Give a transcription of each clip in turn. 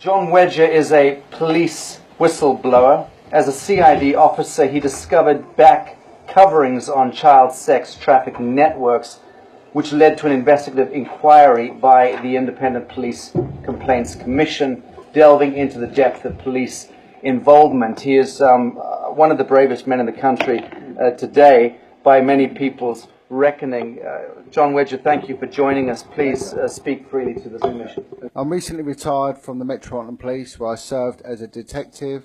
John Wedger is a police whistleblower. As a CID officer, he discovered back coverings on child sex trafficking networks, which led to an investigative inquiry by the Independent Police Complaints Commission, delving into the depth of police involvement. He is one of the bravest men in the country today, by many people's reckoning. John Wedger, thank you for joining us. Please speak freely to the Zoom mission. I'm recently retired from the Metropolitan Police, where I served as a detective.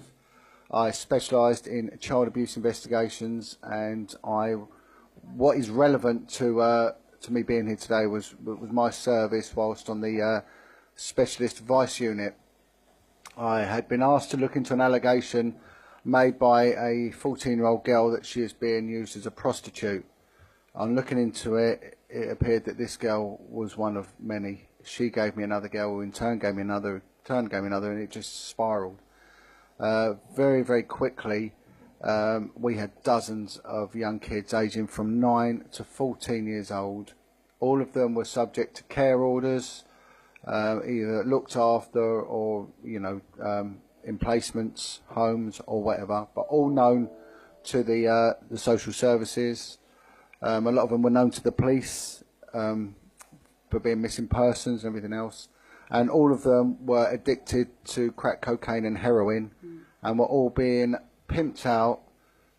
I specialised in child abuse investigations, and what is relevant to me being here today was my service whilst on the Specialist Vice Unit. I had been asked to look into an allegation made by a 14-year-old girl that she is being used as a prostitute. On looking into it, it appeared that this girl was one of many. She gave me another girl, who in turn gave me another, and it just spiralled. Very, very quickly, we had dozens of young kids aging from 9 to 14 years old. All of them were subject to care orders, either looked after or, in placements, homes or whatever, but all known to the social services. A lot of them were known to the police for being missing persons and everything else. And all of them were addicted to crack cocaine and heroin, and were all being pimped out,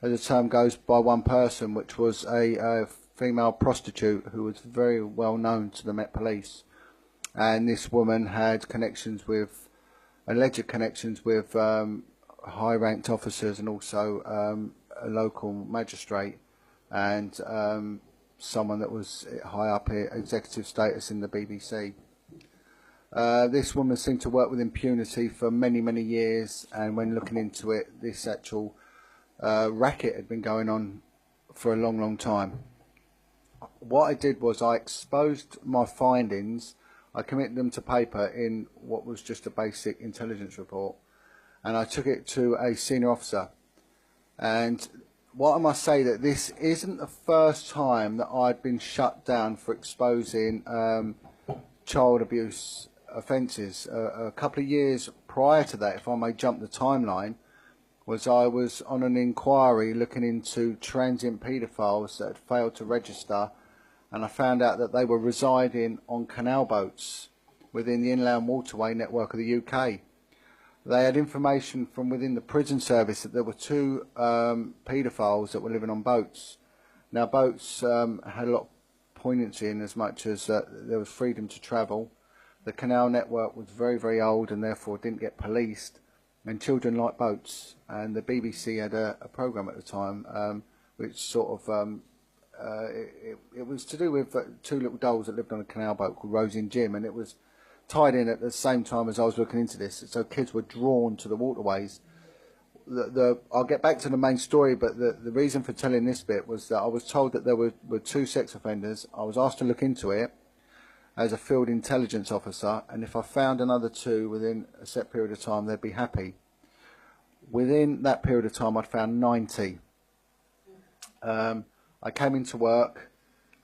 as the term goes, by one person, which was a female prostitute who was very well known to the Met Police. And this woman had alleged connections with high-ranked officers, and also a local magistrate, and someone that was high up in executive status in the BBC. This woman seemed to work with impunity for many, many years, and when looking into it, this actual racket had been going on for a long, long time. What I did was I exposed my findings. I committed them to paper in what was just a basic intelligence report, and I took it to a senior officer. And what I must say, that this isn't the first time that I'd been shut down for exposing child abuse offences. A couple of years prior to that, if I may jump the timeline, I was on an inquiry looking into transient paedophiles that had failed to register, and I found out that they were residing on canal boats within the inland waterway network of the UK. They had information from within the prison service that there were two paedophiles that were living on boats. Now, boats had a lot of poignancy in as much as there was freedom to travel. The canal network was very, very old and therefore didn't get policed, and children liked boats. And the BBC had a programme at the time which sort of, it was to do with two little dolls that lived on a canal boat called Rosie and Jim, and it was tied in at the same time as I was looking into this, so kids were drawn to the waterways. I'll get back to the main story, but the reason for telling this bit was that I was told that there were two sex offenders. I was asked to look into it as a field intelligence officer, and if I found another two within a set period of time, they'd be happy. Within that period of time, I'd found 90. I came into work,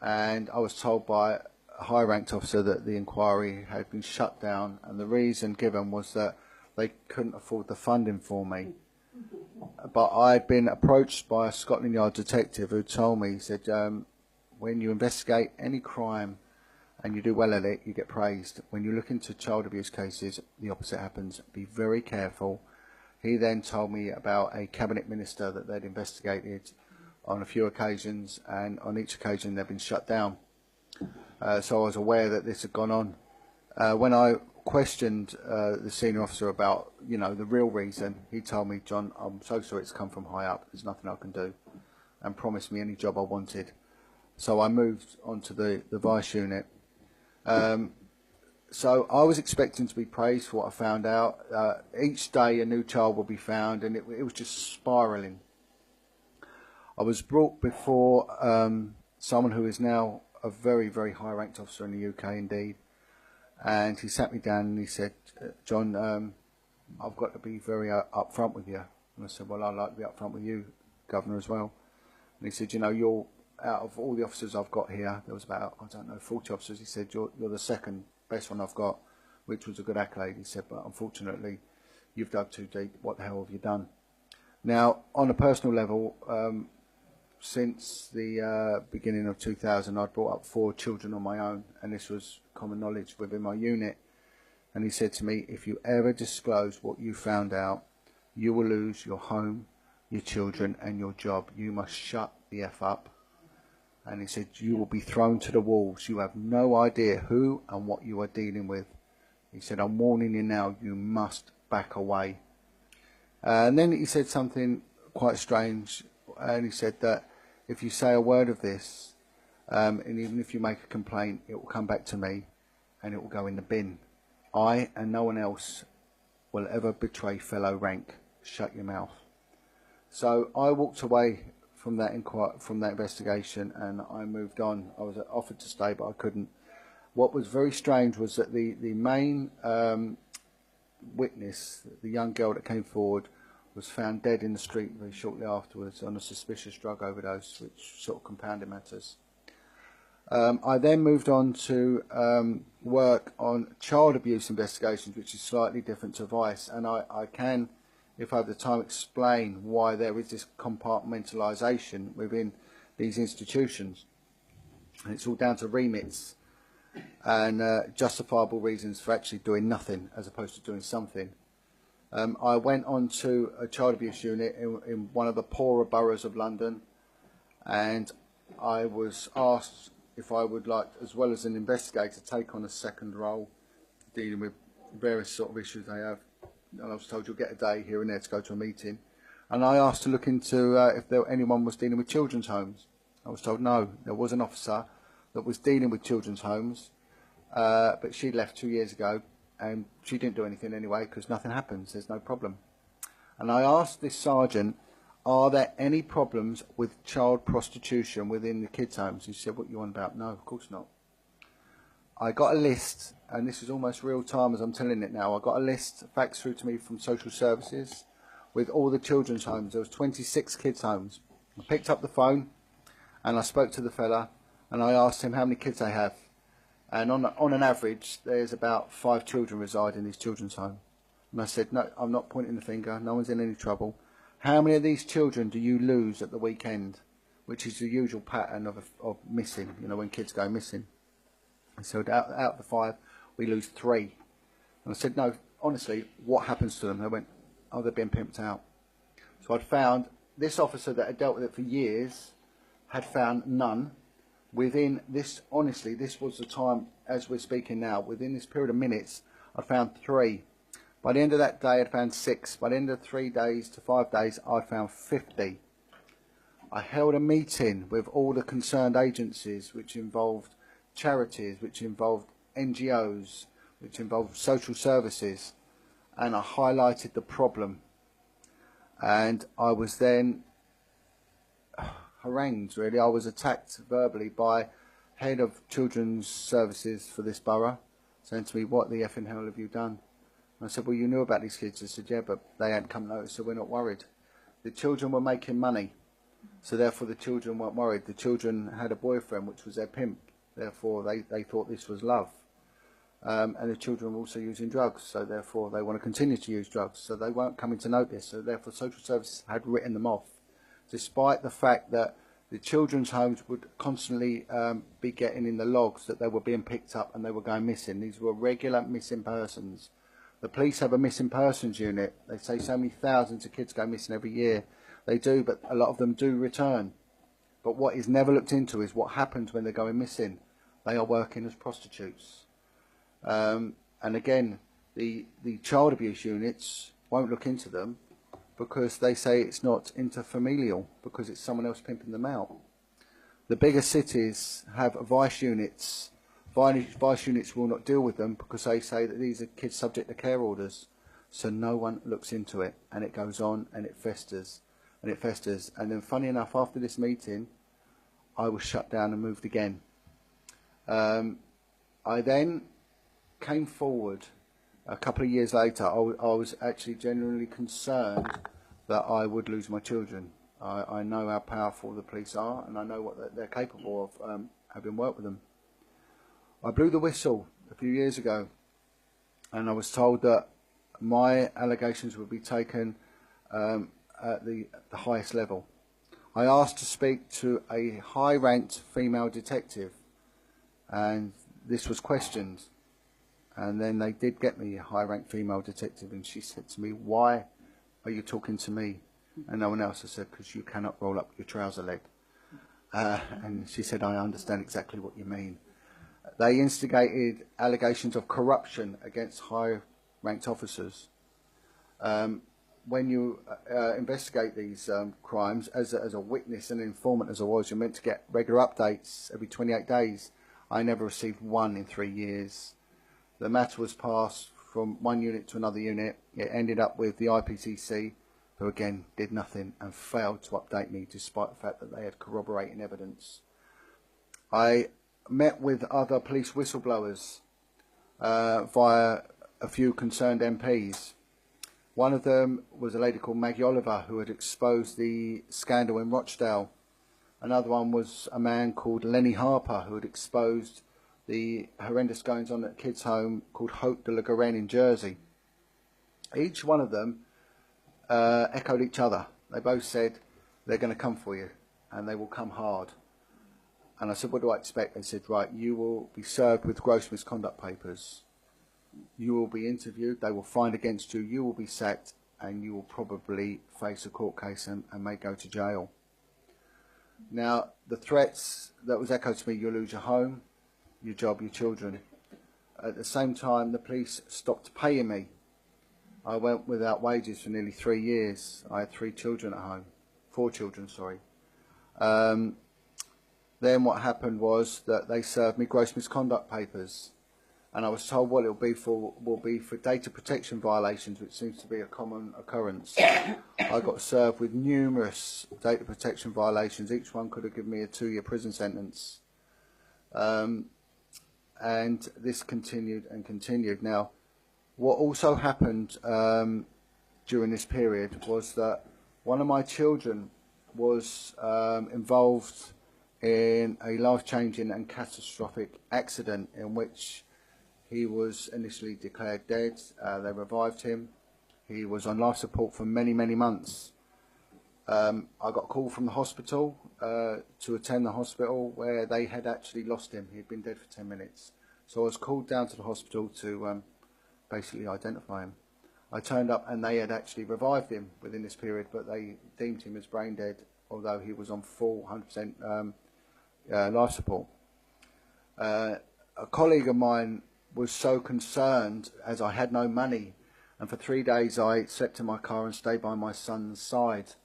and I was told by a high-ranked officer that the inquiry had been shut down, and the reason given was that they couldn't afford the funding for me. But I had been approached by a Scotland Yard detective who told me, he said, when you investigate any crime and you do well at it, you get praised. When you look into child abuse cases, the opposite happens. Be very careful. He then told me about a cabinet minister that they'd investigated on a few occasions, and on each occasion they'd been shut down. So I was aware that this had gone on. When I questioned the senior officer about, the real reason, he told me, John, I'm so sorry, it's come from high up, there's nothing I can do, and promised me any job I wanted. So I moved on to the Vice Unit. So I was expecting to be praised for what I found out. Each day a new child would be found, and it was just spiralling. I was brought before someone who is now a very, very high-ranked officer in the UK indeed, and he sat me down and he said, John, I've got to be very upfront with you. And I said, well, I'd like to be upfront with you, Governor, as well. And he said, you're, out of all the officers I've got here, there was about, 40 officers, he said, you're the second best one I've got. which was a good accolade. He said, but unfortunately, you've dug too deep. What the hell have you done? Now, on a personal level, since the beginning of 2000, I'd brought up 4 children on my own, and this was common knowledge within my unit. And he said to me, if you ever disclose what you found out, you will lose your home, your children, and your job. You must shut the F up. And he said, you will be thrown to the wolves. You have no idea who and what you are dealing with. He said, I'm warning you now, you must back away. And then he said something quite strange, and he said that if you say a word of this, and even if you make a complaint, it will come back to me and it will go in the bin. I and no one else will ever betray fellow rank. Shut your mouth. So I walked away from that investigation, and I moved on. I was offered to stay, but I couldn't. What was very strange was that the main witness, the young girl that came forward, was found dead in the street very shortly afterwards on a suspicious drug overdose, which sort of compounded matters. I then moved on to work on child abuse investigations, which is slightly different to vice, and I can, if I have the time, explain why there is this compartmentalisation within these institutions. And it's all down to remits and justifiable reasons for actually doing nothing as opposed to doing something. I went on to a child abuse unit in one of the poorer boroughs of London, and I was asked if I would like, as well as an investigator, take on a second role dealing with various sort of issues they have. And I was told you'll get a day here and there to go to a meeting. And I asked to look into if anyone was dealing with children's homes. I was told no, there was an officer that was dealing with children's homes, but she left 2 years ago, and she didn't do anything anyway because nothing happens, there's no problem. And I asked this sergeant, are there any problems with child prostitution within the kids' homes? He said, what you on about? No, of course not. I got a list, and this is almost real time as I'm telling it now. I got a list faxed through to me from social services with all the children's homes. There was 26 kids' homes. I picked up the phone and I spoke to the fella, and I asked him how many kids they have. And on an average, there's about 5 children reside in these children's homes. And I said, no, I'm not pointing the finger. No one's in any trouble. How many of these children do you lose at the weekend? Which is the usual pattern of missing, you know, when kids go missing. And so out of the 5, we lose 3. And I said, no, honestly, what happens to them? They went, oh, they're being pimped out. So I'd found this officer that had dealt with it for years had found none. Within this, honestly, this was the time, as we're speaking now, within this period of minutes, I found 3. By the end of that day, I'd found 6. By the end of 3 days to 5 days, I'd found 50. I held a meeting with all the concerned agencies, which involved charities, which involved NGOs, which involved social services, and I highlighted the problem. And I was then harangued, really. I was attacked verbally by head of children's services for this borough, saying to me, what the effing hell have you done? And I said, well, you knew about these kids. I said, yeah, but they hadn't come notice, so we're not worried. The children were making money, so therefore the children weren't worried. The children had a boyfriend, which was their pimp. Therefore, they thought this was love. And the children were also using drugs, so therefore they want to continue to use drugs, so they weren't coming to notice. So therefore social services had written them off, despite the fact that the children's homes would constantly be getting in the logs that they were being picked up and they were going missing. These were regular missing persons. The police have a missing persons unit. They say so many thousands of kids go missing every year. They do, but a lot of them do return. But what is never looked into is what happens when they're going missing. They are working as prostitutes. And again, the child abuse units won't look into them because they say it's not interfamilial, because it's someone else pimping them out. The bigger cities have vice units. Vice units will not deal with them because they say that these are kids subject to care orders. So no one looks into it, and it goes on and it festers and it festers. And then funny enough, after this meeting, I was shut down and moved again. I then came forward a couple of years later. I was actually genuinely concerned that I would lose my children. I know how powerful the police are, and I know what they're capable of, having worked with them. I blew the whistle a few years ago, and I was told that my allegations would be taken at the highest level. I asked to speak to a high-ranked female detective, and this was questioned. And then they did get me a high-ranked female detective, and she said to me, "Why are you talking to me and no one else?" I said, "Because you cannot roll up your trouser leg." And she said, "I understand exactly what you mean." They instigated allegations of corruption against high-ranked officers. When you investigate these crimes, as a witness and informant as I was, you're meant to get regular updates every 28 days. I never received one in 3 years. The matter was passed from one unit to another unit. It ended up with the IPCC, who again did nothing and failed to update me despite the fact that they had corroborating evidence. I met with other police whistleblowers via a few concerned MPs. One of them was a lady called Maggie Oliver, who had exposed the scandal in Rochdale. Another one was a man called Lenny Harper, who had exposed the horrendous goings on at a kids' home called Hope de la Garenne in Jersey. Each one of them echoed each other. They both said, "They're going to come for you, and they will come hard." And I said, "What do I expect?" They said, "Right, you will be served with gross misconduct papers. You will be interviewed, they will find against you, you will be sacked, and you will probably face a court case and may go to jail." Now, the threats that was echoed to me: you'll lose your home, your job, your children. At the same time, the police stopped paying me. I went without wages for nearly 3 years. I had 3 children at home. 4 children, sorry. Then what happened was that they served me gross misconduct papers, and I was told what it will be for data protection violations, which seems to be a common occurrence. I got served with numerous data protection violations. Each one could have given me a 2-year prison sentence. And this continued and continued. Now, what also happened during this period was that one of my children was involved in a life-changing and catastrophic accident in which he was initially declared dead. They revived him. He was on life support for many, many months. I got a call from the hospital to attend the hospital where they had actually lost him. He'd been dead for 10 minutes. So I was called down to the hospital to basically identify him. I turned up and they had actually revived him within this period, but they deemed him as brain dead, although he was on full 100% life support. A colleague of mine was so concerned, as I had no money, and for 3 days I slept in my car and stayed by my son's side.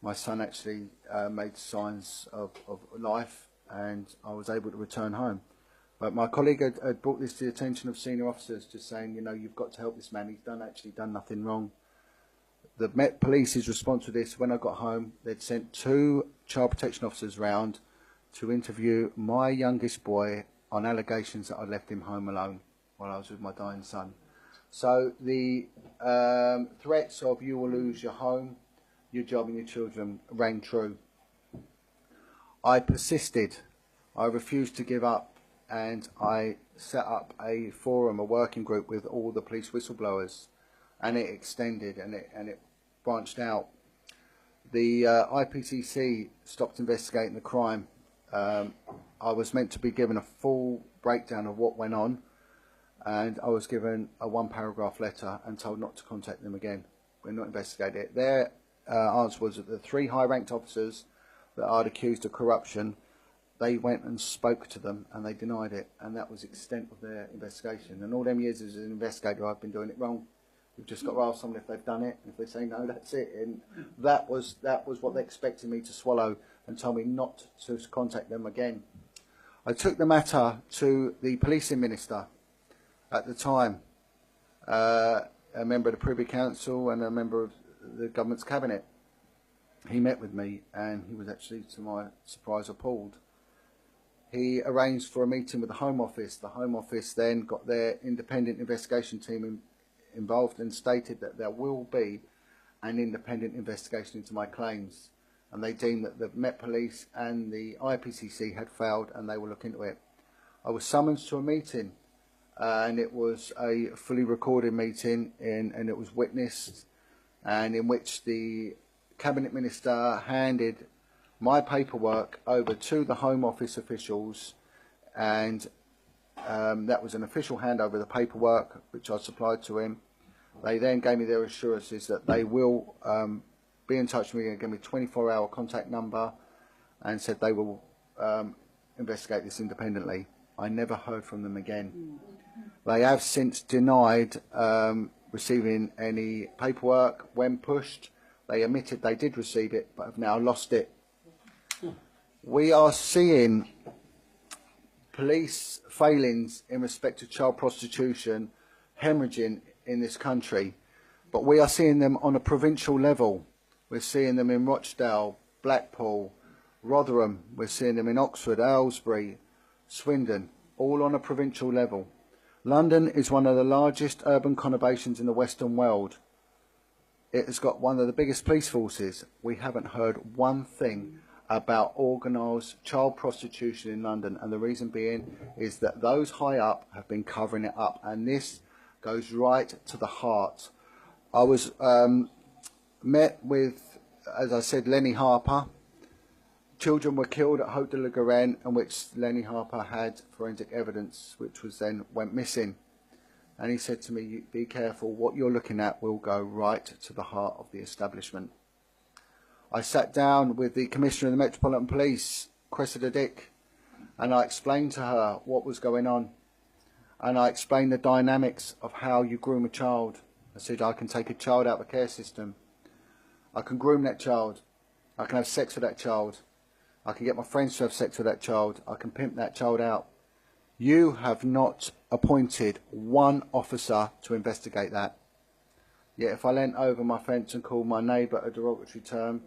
My son actually made signs of life, and I was able to return home. But my colleague had brought this to the attention of senior officers, just saying, you know, you've got to help this man. He's actually done nothing wrong. The Met Police's response to this: when I got home, they'd sent 2 child protection officers round to interview my youngest boy on allegations that I left him home alone while I was with my dying son. So the threats of "you will lose your home, your job and your children" rang true. I persisted. I refused to give up, and I set up a forum, a working group with all the police whistleblowers, and it extended and it branched out. The IPCC stopped investigating the crime. I was meant to be given a full breakdown of what went on, and I was given a 1-paragraph letter and told not to contact them again. We're not investigating it. Their answer was that the 3 high-ranked officers that I'd accused of corruption, they went and spoke to them and they denied it, and that was the extent of their investigation. And all them years as an investigator, I've been doing it wrong. We've just got to ask someone if they've done it, and if they say no, that's it. And that was what they expected me to swallow, and told me not to contact them again. I took the matter to the policing minister at the time, a member of the Privy Council and a member of the government's cabinet. He met with me, and he was actually, to my surprise, appalled. He arranged for a meeting with the Home Office. The Home Office then got their independent investigation team involved and stated that there will be an independent investigation into my claims, and they deemed that the Met Police and the IPCC had failed and they will look into it. I was summoned to a meeting and it was a fully recorded meeting, and it was witnessed, and in which the Cabinet Minister handed my paperwork over to the Home Office officials, and that was an official handover of the paperwork which I supplied to him. They then gave me their assurances that they will be in touch with me and give me a 24-hour contact number, and said they will investigate this independently. I never heard from them again. They have since denied receiving any paperwork. When pushed, they admitted they did receive it, but have now lost it. We are seeing police failings in respect to child prostitution hemorrhaging in this country, but we are seeing them on a provincial level. We're seeing them in Rochdale, Blackpool, Rotherham. We're seeing them in Oxford, Aylesbury, Swindon, all on a provincial level. London is one of the largest urban conurbations in the Western world. It has got one of the biggest police forces. We haven't heard one thing about organised child prostitution in London, and the reason being is that those high up have been covering it up, and this goes right to the heart. I was met with, as I said, Lenny Harper. Children were killed at Haute de la Garenne, in which Lenny Harper had forensic evidence, which was then went missing. And he said to me, "Be careful, what you're looking at will go right to the heart of the establishment." I sat down with the Commissioner of the Metropolitan Police, Cressida Dick, and I explained to her what was going on. And I explained the dynamics of how you groom a child. I said, I can take a child out of the care system. I can groom that child. I can have sex with that child. I can get my friends to have sex with that child. I can pimp that child out. You have not appointed one officer to investigate that. Yet if I leant over my fence and called my neighbour a derogatory term,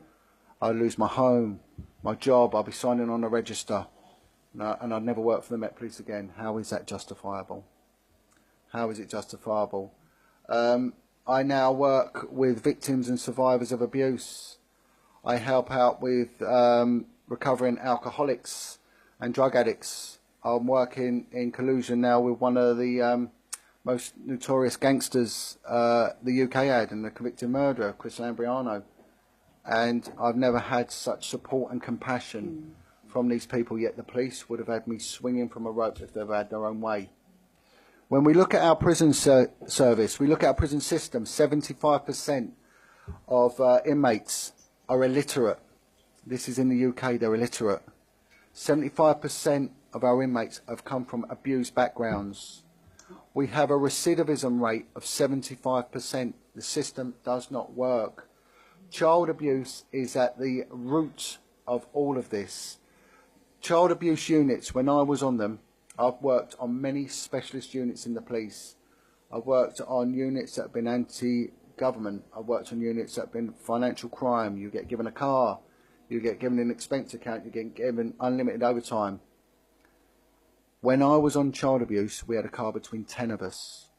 I'd lose my home, my job, I'd be signing on a register, and I'd never work for the Met Police again. How is that justifiable? How is it justifiable? I now work with victims and survivors of abuse. I help out with recovering alcoholics and drug addicts. I'm working in collusion now with one of the most notorious gangsters the UK had, and the convicted murderer, Chris Lambriano. And I've never had such support and compassion from these people, yet the police would have had me swinging from a rope if they've had their own way. When we look at our prison service, we look at our prison system, 75% of inmates are illiterate. This is in the UK, they're illiterate. 75% of our inmates have come from abused backgrounds. We have a recidivism rate of 75%. The system does not work. Child abuse is at the root of all of this. Child abuse units, when I was on them, I've worked on many specialist units in the police. I've worked on units that have been anti-government. I've worked on units that have been financial crime. You get given a car. You get given an expense account. You get given unlimited overtime. When I was on child abuse, we had a car between 10 of us.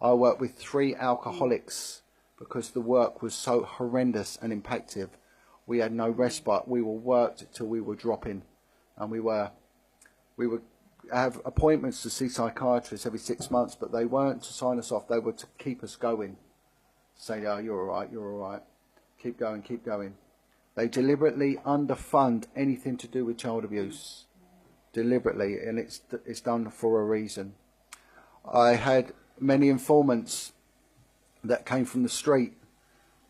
I worked with 3 alcoholics because the work was so horrendous and impactful. We had no respite. We were worked till we were dropping, and we would have appointments to see psychiatrists every 6 months, but they weren't to sign us off. They were to keep us going. Say, "Oh, you're all right, you're all right. Keep going, keep going." They deliberately underfund anything to do with child abuse. Deliberately, and it's done for a reason. I had many informants that came from the street.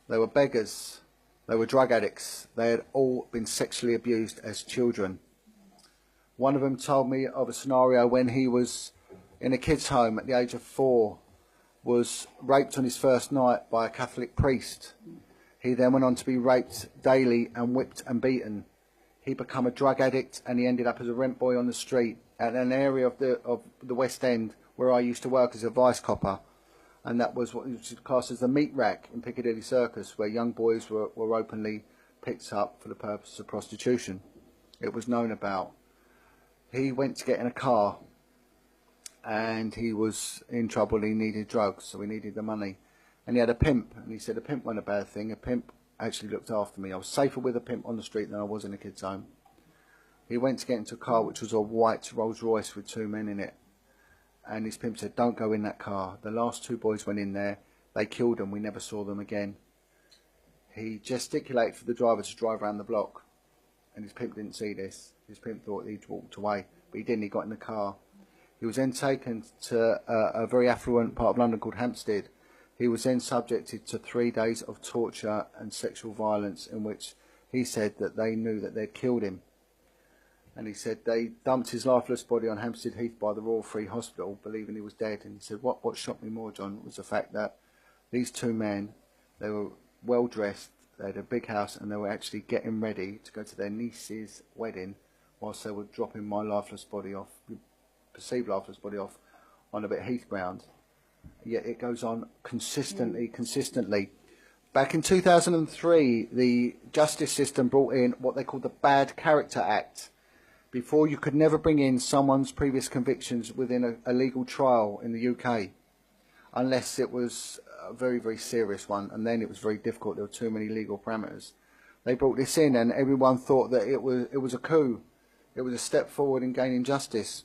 They were beggars. They were drug addicts. They had all been sexually abused as children. One of them told me of a scenario when he was in a kids' home at the age of 4, was raped on his first night by a Catholic priest. He then went on to be raped daily and whipped and beaten. He became a drug addict, and he ended up as a rent boy on the street at an area of the West End where I used to work as a vice copper, and that was what was classed as the meat rack in Piccadilly Circus, where young boys were openly picked up for the purpose of prostitution. It was known about. He went to get in a car, and he was in trouble. He needed drugs, so he needed the money, and he had a pimp, and he said a pimp wasn't a bad thing. A pimp actually looked after me. I was safer with a pimp on the street than I was in a kid's home. He went to get into a car which was a white Rolls Royce with 2 men in it. and his pimp said, "Don't go in that car." The last two boys went in there. They killed them. We never saw them again. He gesticulated for the driver to drive around the block, and his pimp didn't see this. His pimp thought he'd walked away, but he didn't. He got in the car. He was then taken to a very affluent part of London called Hampstead. He was then subjected to 3 days of torture and sexual violence, in which he said that they knew that they'd killed him. And he said they dumped his lifeless body on Hampstead Heath by the Royal Free Hospital, believing he was dead. And he said, what shocked me more, John, was the fact that these two men, they were well dressed, they had a big house, and they were actually getting ready to go to their niece's wedding whilst they were dropping my lifeless body off, perceived lifeless body off, on a bit of heath ground. Yet it goes on consistently. Back in 2003, the justice system brought in what they called the Bad Character Act. Before, you could never bring in someone's previous convictions within a legal trial in the UK, unless it was a very, very serious one, and then it was very difficult. There were too many legal parameters. They brought this in, and everyone thought that it was a coup. It was a step forward in gaining justice.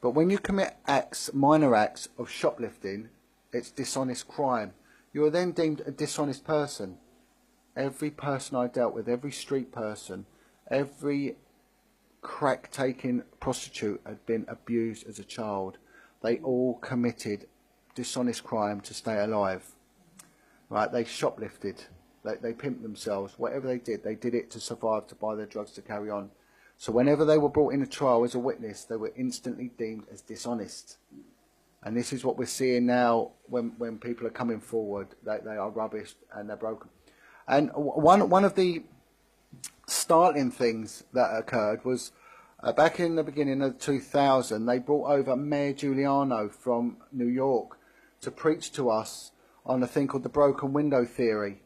But when you commit acts, minor acts of shoplifting, it's dishonest crime. You are then deemed a dishonest person. Every person I dealt with, every street person, every crack-taking prostitute had been abused as a child. They all committed dishonest crime to stay alive. Right? They shoplifted. They pimped themselves. Whatever they did it to survive, to buy their drugs, to carry on. So whenever they were brought in a trial as a witness, they were instantly deemed as dishonest. And this is what we're seeing now when people are coming forward. They are rubbish and they're broken. And one of the startling things that occurred was back in the beginning of 2000, they brought over Mayor Giuliano from New York to preach to us on a thing called the broken window theory.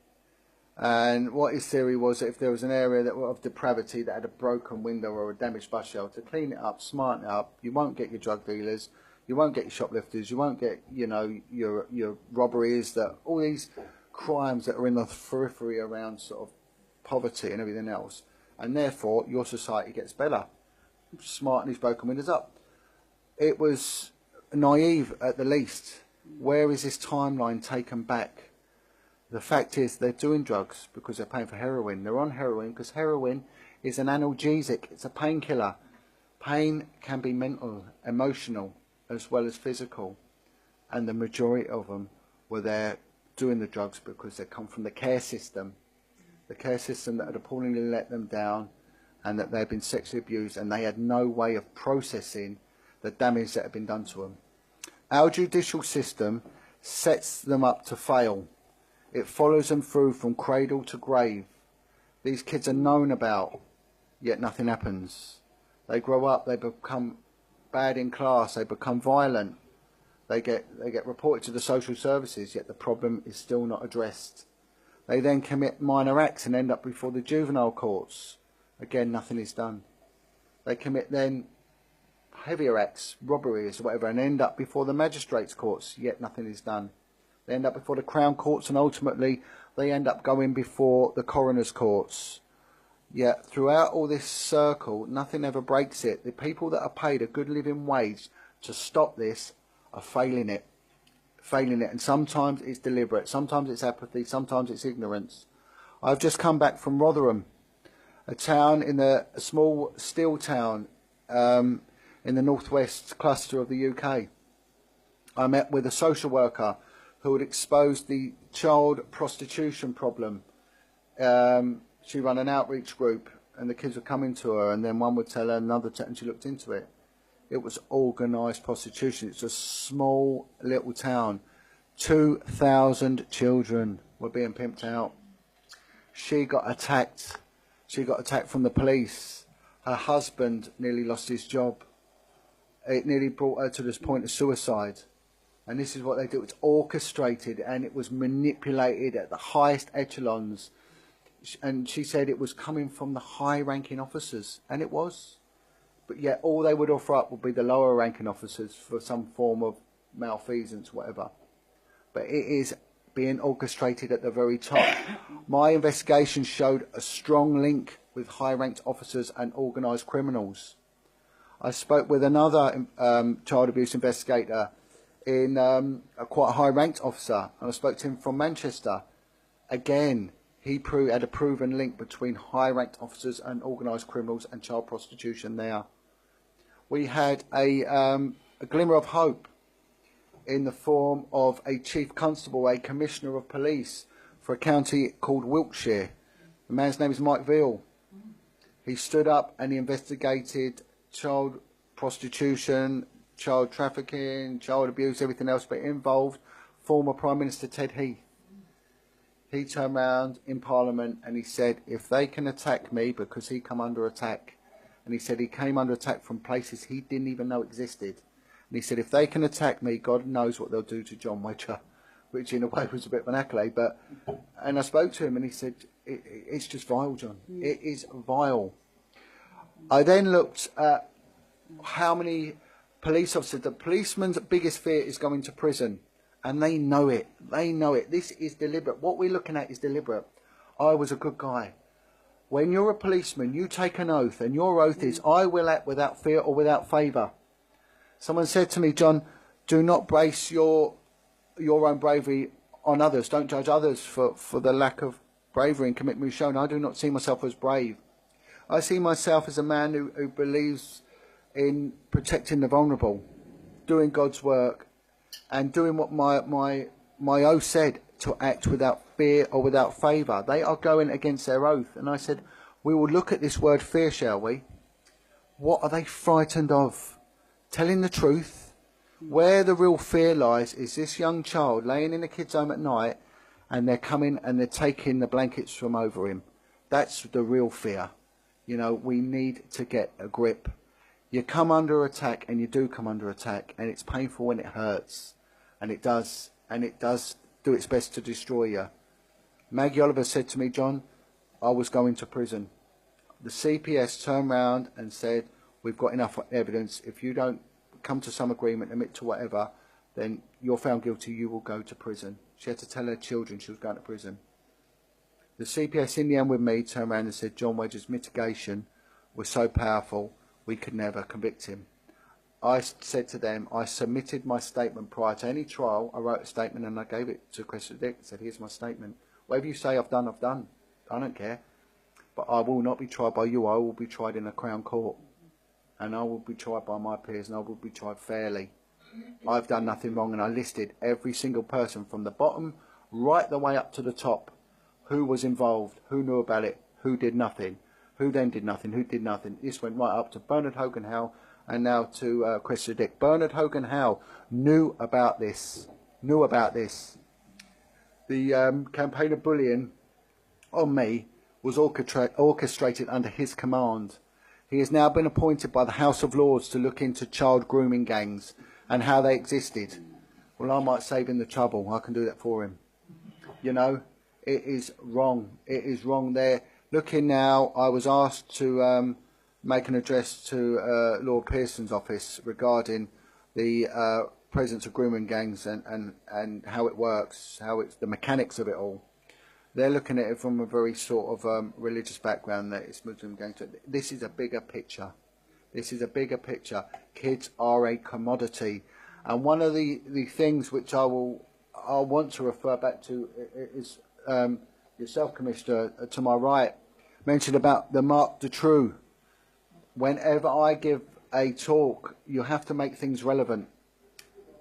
And what his theory was that if there was an area that of depravity that had a broken window or a damaged bus shelter, clean it up, smarten it up. You won't get your drug dealers, you won't get your shoplifters, you won't get, you know, your robberies, that all these crimes that are in the periphery around sort of poverty and everything else. And therefore, your society gets better. Smarten these broken windows up. It was naive at the least. Where is this timeline taken back? The fact is they're doing drugs because they're paying for heroin. They're on heroin because heroin is an analgesic. It's a painkiller. Pain can be mental, emotional, as well as physical. And the majority of them were there doing the drugs because they come from the care system. The care system that had appallingly let them down, and that they had been sexually abused, and they had no way of processing the damage that had been done to them. Our judicial system sets them up to fail. It follows them through from cradle to grave. These kids are known about, yet nothing happens. They grow up, they become bad in class, they become violent. They get reported to the social services, yet the problem is still not addressed. They then commit minor acts and end up before the juvenile courts. Again, nothing is done. They commit then heavier acts, robberies, whatever, and end up before the magistrates' courts, yet nothing is done. They end up before the Crown Courts, and ultimately they end up going before the coroner's courts. Yet throughout all this circle, nothing ever breaks it. The people that are paid a good living wage to stop this are failing it. And sometimes it's deliberate, sometimes it's apathy, sometimes it's ignorance. I've just come back from Rotherham, a town in a small steel town in the northwest cluster of the UK. I met with a social worker who had exposed the child prostitution problem. She ran an outreach group and the kids would come into her, and then one would tell her another, and she looked into it. It was organised prostitution. It's a small little town. 2,000 children were being pimped out. She got attacked. She got attacked from the police. Her husband nearly lost his job. It nearly brought her to this point of suicide. And this is what they do. It's orchestrated and it was manipulated at the highest echelons. And she said it was coming from the high-ranking officers. And it was. But yet all they would offer up would be the lower-ranking officers for some form of malfeasance, whatever. But it is being orchestrated at the very top. My investigation showed a strong link with high-ranked officers and organised criminals. I spoke with another child abuse investigator in a quite high-ranked officer, and I spoke to him from Manchester. Again, he had a proven link between high-ranked officers and organised criminals and child prostitution there. We had a glimmer of hope in the form of a chief constable, a commissioner of police for a county called Wiltshire. The man's name is Mike Veal. He stood up and he investigated child prostitution, child trafficking, child abuse, everything else, but it involved former Prime Minister Ted Heath. He turned around in Parliament and he said, if they can attack me, because he come under attack, and he said he came under attack from places he didn't even know existed. And he said, if they can attack me, God knows what they'll do to John Wedger, which in a way was a bit of an accolade. And I spoke to him and he said, it's just vile, John. It is vile. I then looked at how many police officers, the policeman's biggest fear is going to prison. And they know it. They know it. This is deliberate. What we're looking at is deliberate. I was a good guy. When you're a policeman, you take an oath, and your oath is, I will act without fear or without favour. Someone said to me, John, do not base your own bravery on others. Don't judge others for the lack of bravery and commitment shown. I do not see myself as brave. I see myself as a man who believes in protecting the vulnerable, doing God's work, and doing what my oath said, to act without fear or without favour. They are going against their oath. And I said, we will look at this word fear, shall we? What are they frightened of? Telling the truth. Where the real fear lies is this young child laying in a kid's home at night and they're coming and they're taking the blankets from over him. That's the real fear. You know, we need to get a grip. You come under attack, and you do come under attack, and it's painful when it hurts. And it does do its best to destroy you. Maggie Oliver said to me, John, I was going to prison. The CPS turned round and said, we've got enough evidence. If you don't come to some agreement, admit to whatever, then you're found guilty, you will go to prison. She had to tell her children she was going to prison. The CPS in the end with me turned around and said John Wedger's mitigation was so powerful we could never convict him. I said to them, I submitted my statement prior to any trial. I wrote a statement and I gave it to Cressida Dick and said, here's my statement. Whatever you say I've done, I've done. I don't care. But I will not be tried by you. I will be tried in a Crown Court. And I will be tried by my peers, and I will be tried fairly. I've done nothing wrong, and I listed every single person from the bottom right the way up to the top. Who was involved, who knew about it, who did nothing, who then did nothing, who did nothing. This went right up to Bernard Hogan-Howe and now to Cressida Dick. Bernard Hogan-Howe knew about this. The campaign of bullying on me was orchestrated under his command. He has now been appointed by the House of Lords to look into child grooming gangs and how they existed. Well, I might save him the trouble. I can do that for him. You know, it is wrong. It is wrong there. Looking now, I was asked to make an address to Lord Pearson's office regarding the presence of grooming gangs and how it works, how it's the mechanics of it all. They're looking at it from a very sort of religious background, that it's Muslim gangs. This is a bigger picture. This is a bigger picture. Kids are a commodity. And one of the things which I want to refer back to is yourself, Commissioner, to my right, mentioned about the Marc Dutroux. Whenever I give a talk, you have to make things relevant.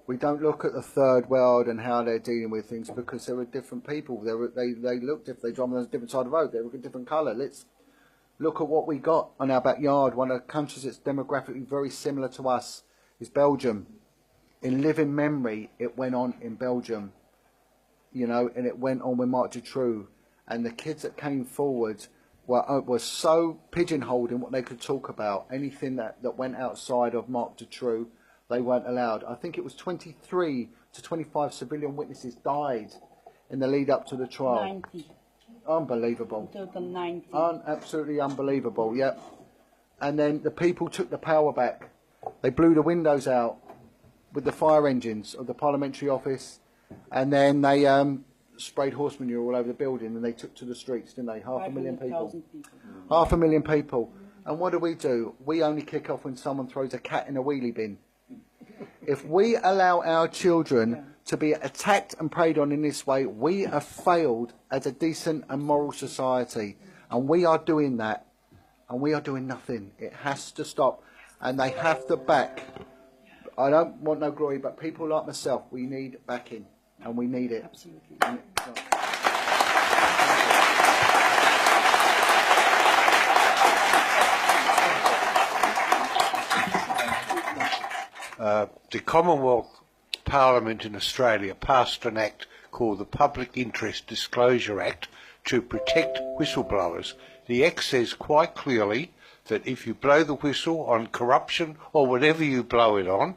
We don't look at the third world and how they're dealing with things, because there are different people. They look different. They drive on a different side of the road. They look a different colour. Let's look at what we got on our backyard. One of the countries that's demographically very similar to us is Belgium. In living memory, it went on in Belgium, you know, and it went on with Marc Dutroux. And the kids that came forward were so pigeonholed in what they could talk about. Anything that went outside of Marc Dutroux, they weren't allowed. I think it was 23 to 25 civilian witnesses died in the lead up to the trial. 90. Unbelievable. Total 90. Absolutely unbelievable, yep. And then the people took the power back. They blew the windows out with the fire engines of the parliamentary office, and then they sprayed horse manure all over the building, and they took to the streets, didn't they? 500,000 people. 500,000 people. And what do? We only kick off when someone throws a cat in a wheelie bin. If we allow our children to be attacked and preyed on in this way, we have failed as a decent and moral society. And we are doing that. And we are doing nothing. It has to stop. And they have to back. I don't want no glory, but people like myself, we need backing. And we need it. Absolutely. The Commonwealth Parliament in Australia passed an act called the Public Interest Disclosure Act to protect whistleblowers. The act says quite clearly that if you blow the whistle on corruption or whatever you blow it on,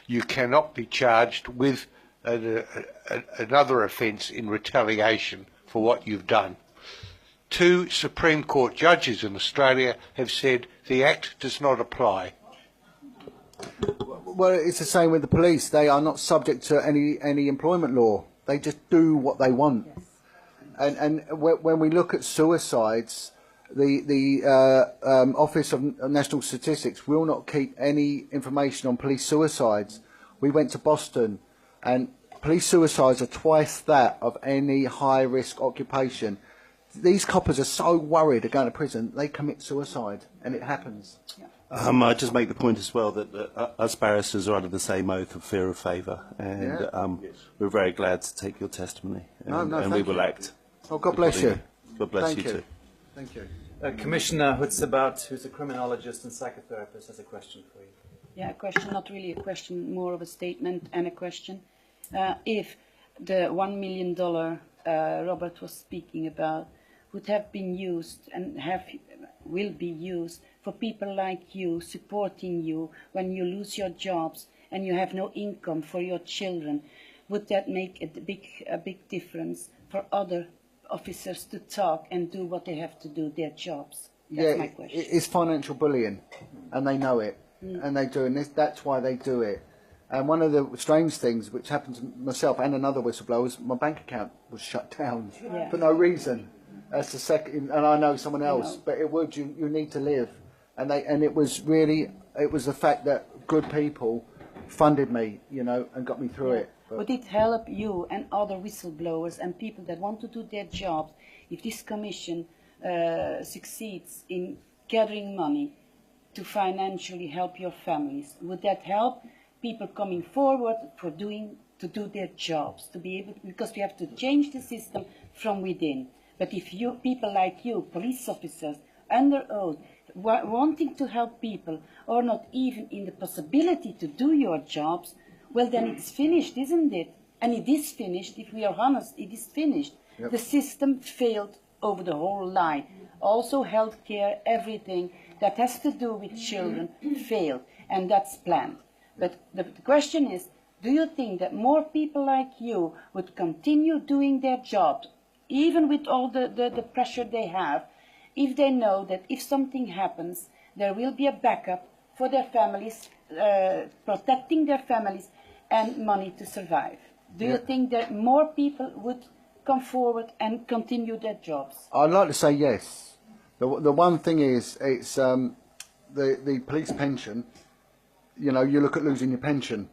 you cannot be charged with another offence in retaliation for what you've done. 2 Supreme Court judges in Australia have said the act does not apply. Well, it's the same with the police. They are not subject to any employment law. They just do what they want. Yes. And when we look at suicides, the Office of National Statistics will not keep any information on police suicides. We went to Boston, and police suicides are twice that of any high-risk occupation. These coppers are so worried of going to prison, they commit suicide, and it happens. Yeah. I just make the point as well that us barristers are under the same oath of fear of favour, and we're very glad to take your testimony, and we will act. Oh, God bless you. God bless you too. Thank you. Commissioner Hutzabout, who's a criminologist and psychotherapist, has a question for you. Yeah, a question, not really a question, more of a statement and a question. If the $1 million Robert was speaking about would have been used and will be used for people like you, supporting you when you lose your jobs and you have no income for your children, would that make a big difference for other officers to talk and do what they have to do, their jobs? That's my question. It's financial bullying, and they know it, and they do, and that's why they do it. And one of the strange things which happened to myself and another whistleblower was my bank account was shut down for no reason. That's the second, and I know someone else, but it would. You need to live, and it was the fact that good people funded me, and got me through it. But would it help you and other whistleblowers and people that want to do their jobs if this commission succeeds in gathering money to financially help your families? Would that help people coming forward to do their jobs, to be able, because we have to change the system from within. But if people like you, police officers, under oath, wanting to help people, or not even in the possibility to do your jobs, well then it's finished, isn't it? And it is finished, if we are honest, it is finished. Yep. The system failed over the whole line. Also healthcare, everything that has to do with children failed, and that's planned. But the question is, do you think that more people like you would continue doing their job, even with all the pressure they have, if they know that if something happens, there will be a backup for their families, protecting their families, and money to survive? Do you think that more people would come forward and continue their jobs? I'd like to say yes. The one thing is, it's the police pension. You look at losing your pension.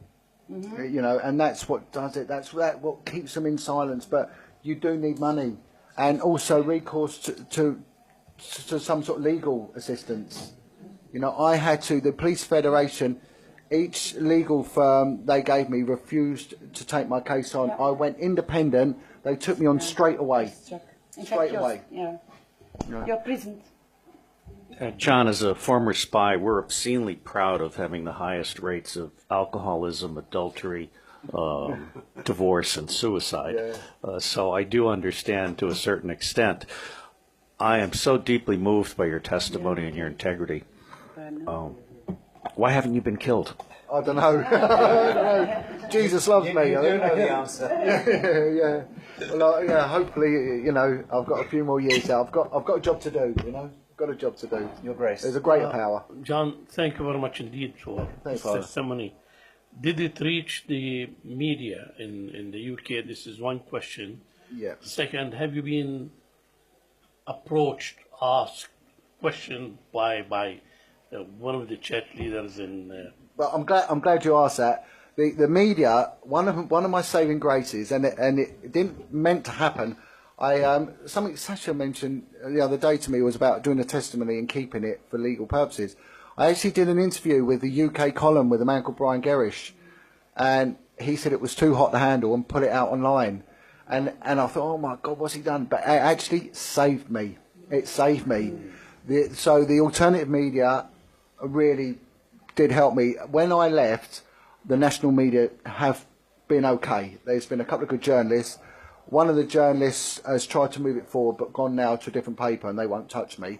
And that's what does it. That's what keeps them in silence. But you do need money, and also recourse to some sort of legal assistance. I had to. The Police Federation, each legal firm they gave me refused to take my case on. I went independent. They took me on straight away. Straight away. You're present. John, as a former spy, we're obscenely proud of having the highest rates of alcoholism, adultery, divorce, and suicide. So I do understand to a certain extent. I am so deeply moved by your testimony and your integrity. Why haven't you been killed? I don't know. Jesus loves me. You do know the answer. Well, hopefully, I've got a few more years out. I've got a job to do. Got a job to do. Your Grace. There's a greater power. John, thank you very much indeed for this testimony. Did it reach the media in the UK? This is one question. Yeah. Second, have you been approached, asked questioned by one of the church leaders in. But I'm glad you asked that. The media, one of my saving graces, and it didn't meant to happen. Something Sasha mentioned the other day to me was about doing a testimony and keeping it for legal purposes. I actually did an interview with the UK column with a man called Brian Gerrish, and he said it was too hot to handle and put it out online. And I thought, oh my God, what's he done? But it actually saved me. It saved me. So the alternative media really did help me. When I left, the national media have been okay. There's been a couple of good journalists. One of the journalists has tried to move it forward, but gone now to a different paper, and they won't touch me.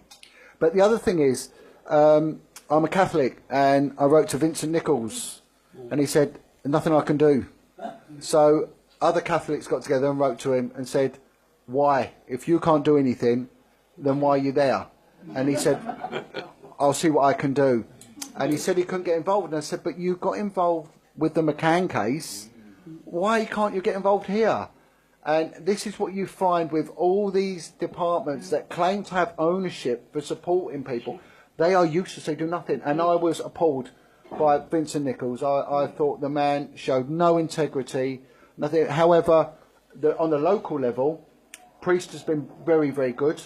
But the other thing is, I'm a Catholic, and I wrote to Vincent Nichols, and he said, nothing I can do. So other Catholics got together and wrote to him and said, why? If you can't do anything, then why are you there? And he said, I'll see what I can do. And he said he couldn't get involved. And I said, but you got involved with the McCann case. Why can't you get involved here? And this is what you find with all these departments that claim to have ownership for supporting people. They are useless. They do nothing. And I was appalled by Vincent Nichols. I thought the man showed no integrity, nothing. However, on the local level, Priest has been very, very good.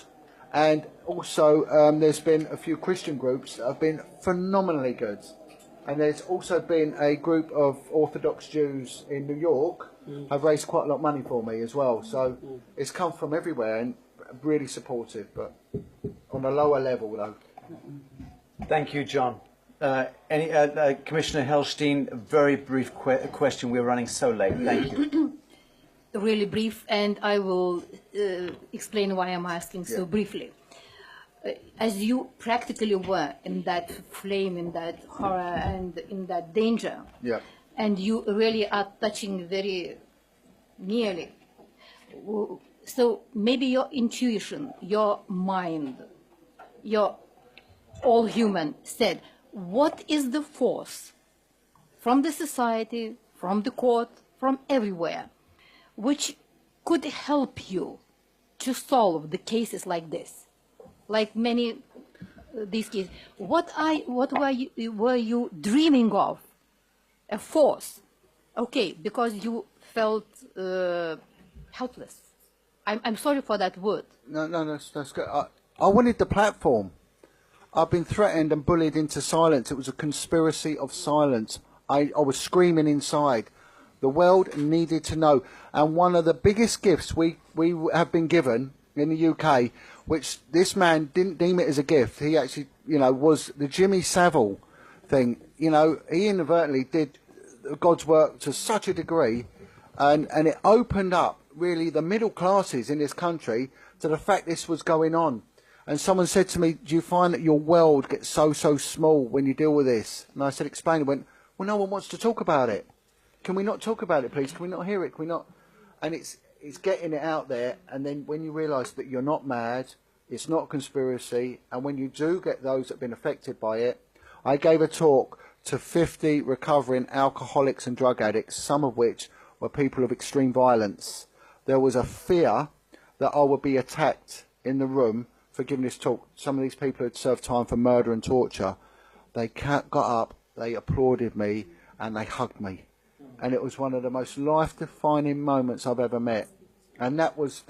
And also, there's been a few Christian groups that have been phenomenally good. And there's also been a group of Orthodox Jews in New York have raised quite a lot of money for me as well. So it's come from everywhere and really supportive, but on a lower level though. Thank you, John. Commissioner Helstein, a very brief question. We're running so late. Thank you. Really brief, and I will explain why I'm asking so briefly. As you practically were in that flame, in that horror, and in that danger, and you really are touching very nearly. So maybe your intuition, your mind, your all human said, what is the force from the society, from the court, from everywhere, which could help you to solve the cases like this, like many these cases? What were you dreaming of? A force, okay, because you felt helpless. I'm sorry for that word. No, that's good. I wanted the platform. I've been threatened and bullied into silence. It was a conspiracy of silence. I was screaming inside. The world needed to know. And one of the biggest gifts we have been given in the UK, which this man didn't deem it as a gift. He actually, was the Jimmy Savile thing. He inadvertently did God's work to such a degree, and it opened up really the middle classes in this country to the fact this was going on. And someone said to me, do you find that your world gets so small when you deal with this? And I said, explain. He went, well, no one wants to talk about it. Can we not talk about it, please? Can we not hear it? Can we not? And it's getting it out there. And then when you realise that you're not mad, it's not a conspiracy, and when you do get those that have been affected by it, I gave a talk to 50 recovering alcoholics and drug addicts, some of which were people of extreme violence. There was a fear that I would be attacked in the room for giving this talk. Some of these people had served time for murder and torture. They got up, they applauded me, and they hugged me. And it was one of the most life-defining moments I've ever met. And that was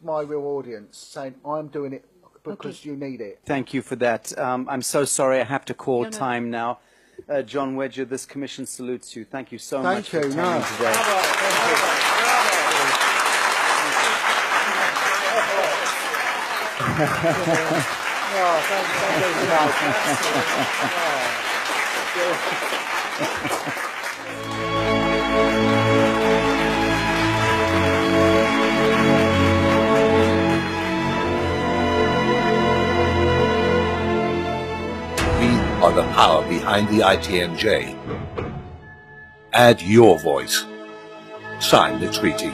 my real audience, saying, I'm doing it because you need it. Thank you for that. I'm so sorry, I have to call time now. John Wedger, this commission salutes you. Thank you so much for attending today. Are the power behind the ITNJ. Add your voice. Sign the treaty.